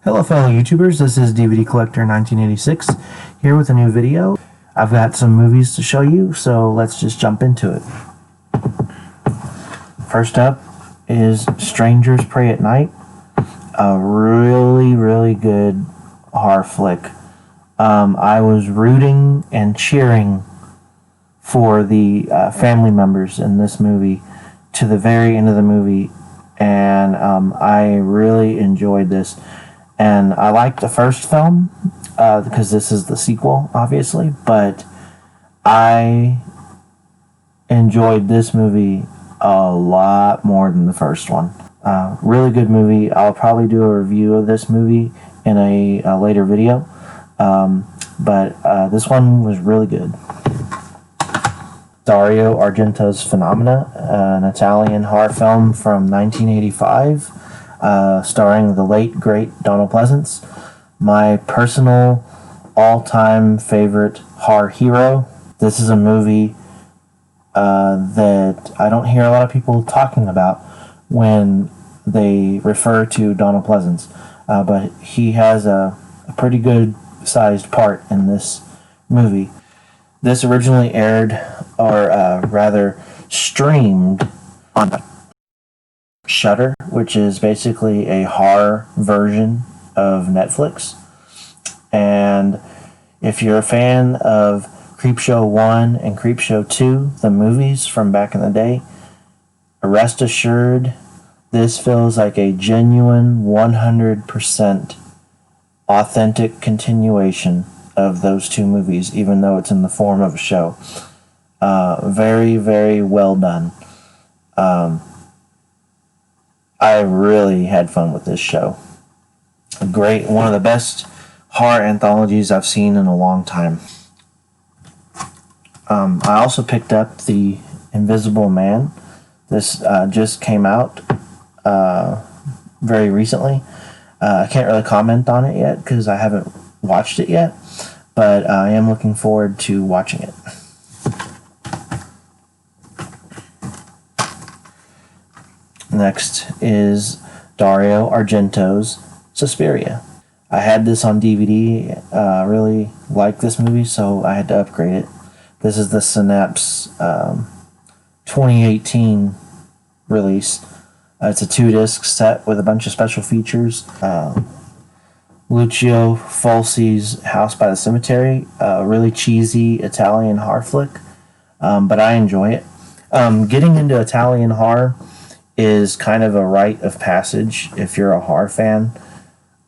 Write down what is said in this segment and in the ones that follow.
Hello fellow YouTubers, this is DVD Collector 1986 here with a new video. I've got some movies to show you, so let's just jump into it. First up is Strangers Pray at Night, a really good horror flick. I was rooting and cheering for the family members in this movie to the very end of the movie, and I really enjoyed this. And I liked the first film because this is the sequel, obviously, but I enjoyed this movie a lot more than the first one. Really good movie. I'll probably do a review of this movie in a later video, but this one was really good. Dario Argento's Phenomena, an Italian horror film from 1985. Starring the late, great Donald Pleasence, my personal all-time favorite horror hero. This is a movie that I don't hear a lot of people talking about when they refer to Donald Pleasence, but he has a pretty good-sized part in this movie. This originally aired, or rather streamed, on Shudder, which is basically a horror version of Netflix. And if you're a fan of Creepshow 1 and Creepshow 2, the movies from back in the day, rest assured, this feels like a genuine 100% authentic continuation of those two movies, even though it's in the form of a show. Very well done. I really had fun with this show. Great, one of the best horror anthologies I've seen in a long time. I also picked up The Invisible Man. This just came out very recently. I can't really comment on it yet because I haven't watched it yet, but I am looking forward to watching it. Next is Dario Argento's Suspiria. I had this on DVD. Really liked this movie, so I had to upgrade it. This is the Synapse 2018 release. It's a 2-disc set with a bunch of special features. Lucio Fulci's House by the Cemetery, a really cheesy Italian horror flick, but I enjoy it. Getting into Italian horror is kind of a rite of passage if you're a horror fan,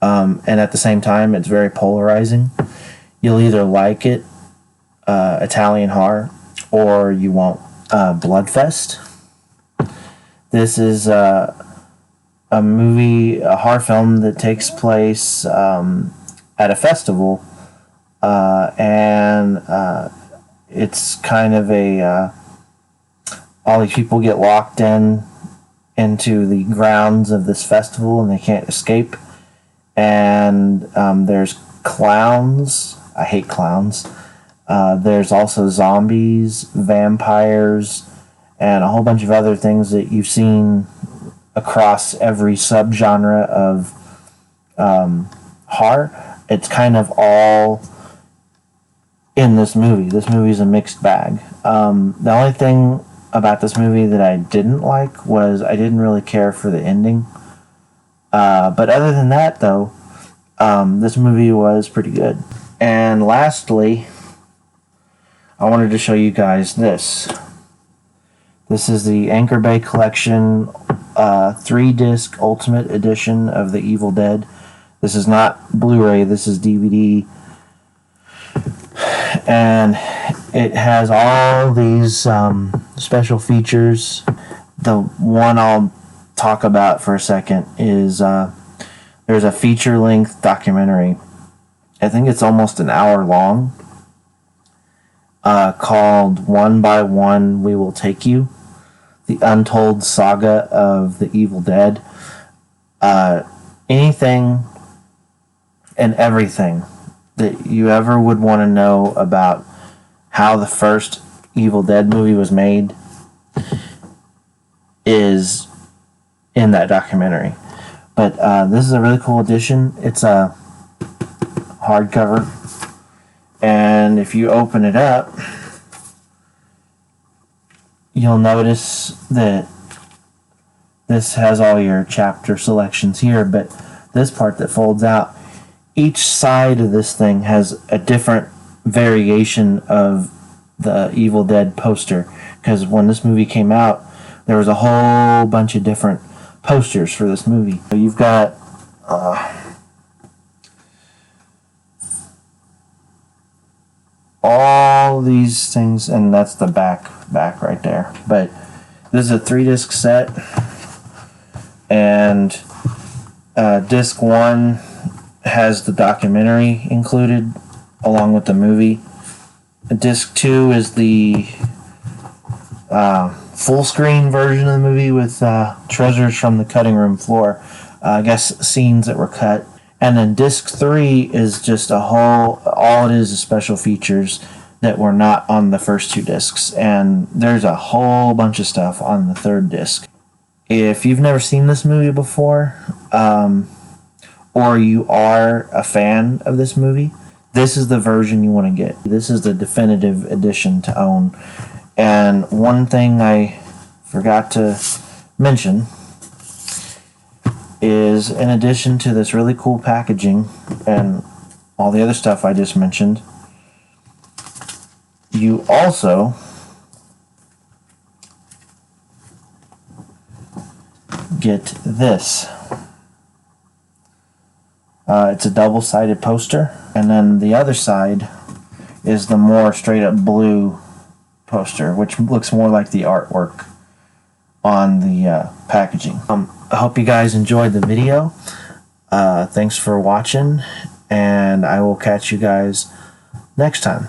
and at the same time it's very polarizing. You'll either like it, Italian horror, or you won't. Bloodfest. This is a horror film that takes place at a festival, and it's kind of all these people get locked into the grounds of this festival and they can't escape, and there's clowns. I hate clowns. There's also zombies, vampires, and a whole bunch of other things that you've seen across every subgenre of horror. It's kind of all in this movie. This movie's a mixed bag. The only thing about this movie that I didn't like was I didn't really care for the ending. But other than that, though, this movie was pretty good. And lastly, I wanted to show you guys this. This is the Anchor Bay Collection 3-disc Ultimate Edition of The Evil Dead. This is not Blu-ray, this is DVD. And it has all these special features. The one I'll talk about for a second is there's a feature-length documentary. I think it's almost an hour long, called One by One We Will Take You, the untold saga of the Evil Dead. Anything and everything that you ever would want to know about how the first Evil Dead movie was made is in that documentary. But this is a really cool edition. It's a hardcover, and if you open it up, you'll notice that this has all your chapter selections here, but this part that folds out, each side of this thing has a different variation of the Evil Dead poster, because when this movie came out, there was a whole bunch of different posters for this movie. So you've got all these things, and that's the back right there. But this is a 3-disc set, and disc 1 has the documentary included along with the movie. Disc 2 is the full screen version of the movie with treasures from the cutting room floor, I guess scenes that were cut. And then disc 3 is just all it is special features that were not on the first 2 discs, and there's a whole bunch of stuff on the 3rd disc. If you've never seen this movie before, or you are a fan of this movie, this is the version you want to get. This is the definitive edition to own. And one thing I forgot to mention is, in addition to this really cool packaging and all the other stuff I just mentioned, you also get this. It's a double-sided poster, and then the other side is the more straight-up blue poster, which looks more like the artwork on the packaging. I hope you guys enjoyed the video. Thanks for watching, and I will catch you guys next time.